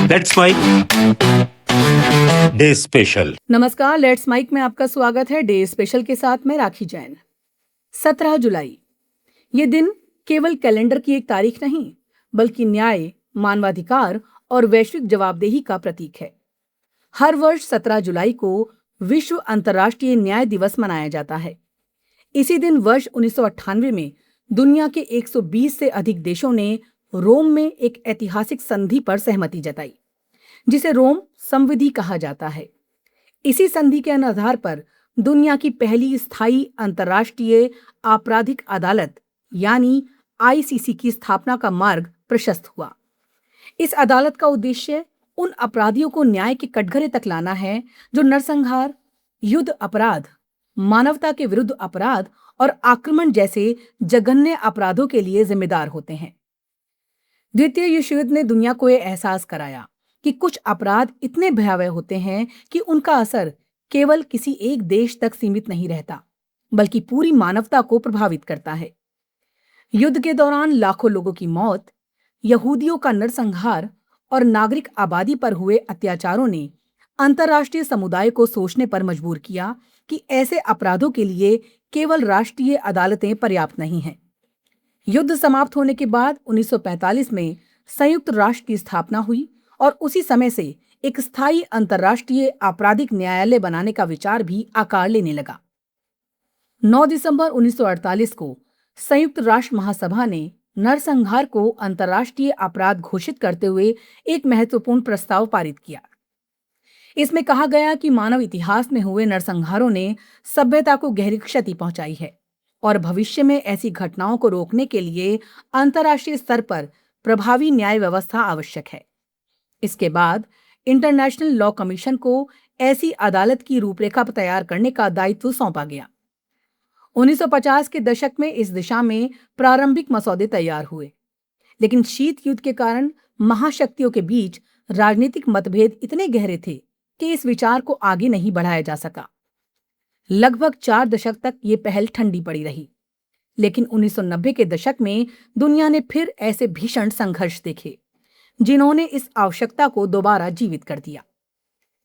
Let's mic day special. नमस्कार, let's mic में आपका स्वागत है। डे स्पेशल के साथ मैं राखी जैन। 17 जुलाई ये दिन केवल कैलेंडर की एक तारीख नहीं, बल्कि न्याय, मानवाधिकार और वैश्विक जवाबदेही का प्रतीक है। हर वर्ष 17 जुलाई को विश्व अंतर्राष्ट्रीय न्याय दिवस मनाया जाता है। इसी दिन वर्ष 1998 में दुनिया के 120 से अधिक देशों ने रोम में एक ऐतिहासिक संधि पर सहमति जताई, जिसे रोम संविधि कहा जाता है। इसी संधि के आधार पर दुनिया की पहली स्थायी अंतर्राष्ट्रीय आपराधिक अदालत यानी आईसीसी की स्थापना का मार्ग प्रशस्त हुआ। इस अदालत का उद्देश्य उन अपराधियों को न्याय के कटघरे तक लाना है जो नरसंहार, युद्ध अपराध, मानवता के विरुद्ध अपराध और आक्रमण जैसे जघन्य अपराधों के लिए जिम्मेदार होते हैं। द्वितीय विश्व युद्ध ने दुनिया को यह एहसास कराया कि कुछ अपराध इतने भयावह होते हैं कि उनका असर केवल किसी एक देश तक सीमित नहीं रहता, बल्कि पूरी मानवता को प्रभावित करता है। युद्ध के दौरान लाखों लोगों की मौत, यहूदियों का नरसंहार और नागरिक आबादी पर हुए अत्याचारों ने अंतर्राष्ट्रीय समुदाय को सोचने पर मजबूर किया कि ऐसे अपराधों के लिए केवल राष्ट्रीय अदालतें पर्याप्त नहीं हैं। युद्ध समाप्त होने के बाद 1945 में संयुक्त राष्ट्र की स्थापना हुई और उसी समय से एक स्थायी अंतर्राष्ट्रीय आपराधिक न्यायालय बनाने का विचार भी आकार लेने लगा। 9 दिसंबर 1948 को संयुक्त राष्ट्र महासभा ने नरसंहार को अंतर्राष्ट्रीय अपराध घोषित करते हुए एक महत्वपूर्ण प्रस्ताव पारित किया। इसमें कहा गया कि मानव इतिहास में हुए नरसंहारों ने सभ्यता को गहरी क्षति पहुंचाई है और भविष्य में ऐसी घटनाओं को रोकने के लिए अंतर्राष्ट्रीय स्तर पर प्रभावी न्याय व्यवस्था आवश्यक है। इसके बाद इंटरनेशनल लॉ कमीशन को ऐसी अदालत की रूपरेखा तैयार करने का दायित्व सौंपा गया। 1950 के दशक में इस दिशा में प्रारंभिक मसौदे तैयार हुए, लेकिन शीत युद्ध के कारण महाशक्तियों के बीच राजनीतिक मतभेद इतने गहरे थे कि इस विचार को आगे नहीं बढ़ाया जा सका। लगभग 4 दशक तक ये पहल ठंडी पड़ी रही, लेकिन 1990 के दशक में दुनिया ने फिर ऐसे भीषण संघर्ष देखे जिन्होंने इस आवश्यकता को दोबारा जीवित कर दिया।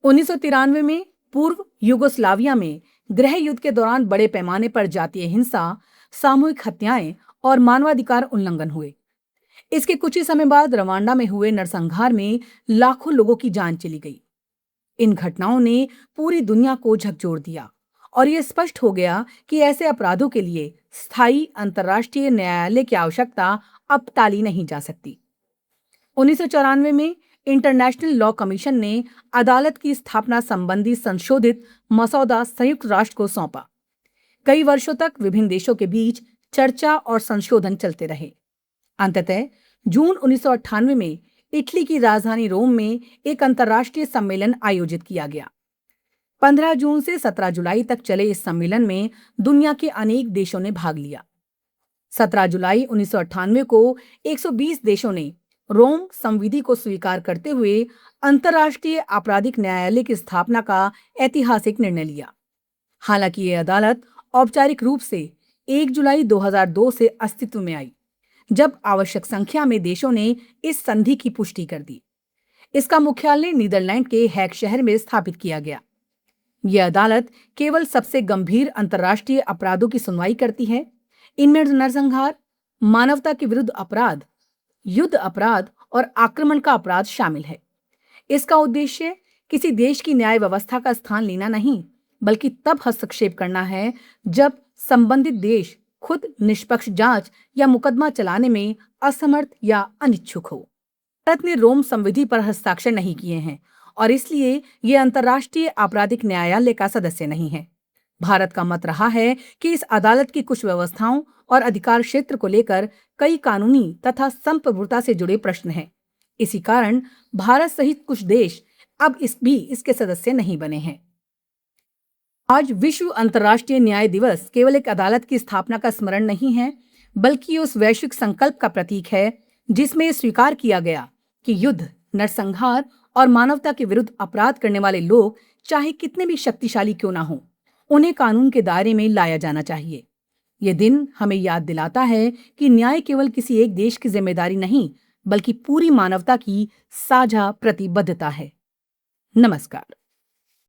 1993 में पूर्व युगोस्लाविया में गृह युद्ध के दौरान बड़े पैमाने पर जातीय हिंसा, सामूहिक हत्याएं और मानवाधिकार उल्लंघन हुए। इसके कुछ ही समय बाद रवांडा में हुए नरसंहार में लाखों लोगों की जान चली गई। इन घटनाओं ने पूरी दुनिया को झकझोर दिया और यह स्पष्ट हो गया कि ऐसे अपराधों के लिए स्थायी अंतर्राष्ट्रीय न्यायालय की आवश्यकता अब टाली नहीं जा सकती। 1994 में इंटरनेशनल लॉ कमीशन ने अदालत की स्थापना संबंधी संशोधित मसौदा संयुक्त राष्ट्र को सौंपा। कई वर्षों तक विभिन्न देशों के बीच चर्चा और संशोधन चलते रहे। अंततः जून 1998 में इटली की राजधानी रोम में एक अंतर्राष्ट्रीय सम्मेलन आयोजित किया गया। 15 जून से 17 जुलाई तक चले इस सम्मेलन में दुनिया के अनेक देशों ने भाग लिया। 17 जुलाई 1998 को 120 देशों ने रोम संविधि को स्वीकार करते हुए अंतर्राष्ट्रीय आपराधिक न्यायालय की स्थापना का ऐतिहासिक निर्णय लिया। हालांकि ये अदालत औपचारिक रूप से 1 जुलाई 2002 से अस्तित्व में आई, जब आवश्यक संख्या में देशों ने इस संधि की पुष्टि कर दी। इसका मुख्यालय नीदरलैंड के हैग शहर में स्थापित किया गया। यह अदालत केवल सबसे गंभीर अंतर्राष्ट्रीय अपराधों की सुनवाई करती है। इनमें नरसंहार, मानवता के विरुद्ध अपराध, युद्ध अपराध और आक्रमण का अपराध शामिल है। इसका उद्देश्य किसी देश की न्याय व्यवस्था का स्थान लेना नहीं, बल्कि तब हस्तक्षेप करना है जब संबंधित देश खुद निष्पक्ष जांच या मुकदमा चलाने में असमर्थ या अनिच्छुक हो। भारत ने रोम संविधि पर हस्ताक्षर नहीं किए हैं और इसलिए ये अंतर्राष्ट्रीय आपराधिक न्यायालय का सदस्य नहीं है। भारत का मत रहा है कि इस अदालत की कुछ व्यवस्थाओं और अधिकार क्षेत्र को लेकर कई कानूनी तथा संप्रभुता से जुड़े प्रश्न हैं। इसी कारण भारत सहित कुछ देश अब इसके सदस्य नहीं बने हैं। आज विश्व अंतर्राष्ट्रीय न्याय दिवस केवल एक अदालत की स्थापना का स्मरण नहीं है, बल्कि उस वैश्विक संकल्प का प्रतीक है जिसमें स्वीकार किया गया कि युद्ध, नरसंहार और मानवता के विरुद्ध अपराध करने वाले लोग चाहे कितने भी शक्तिशाली क्यों ना हों, उन्हें कानून के दायरे में लाया जाना चाहिए। ये दिन हमें याद दिलाता है कि न्याय केवल किसी एक देश की जिम्मेदारी नहीं, बल्कि पूरी मानवता की साझा प्रतिबद्धता है। नमस्कार।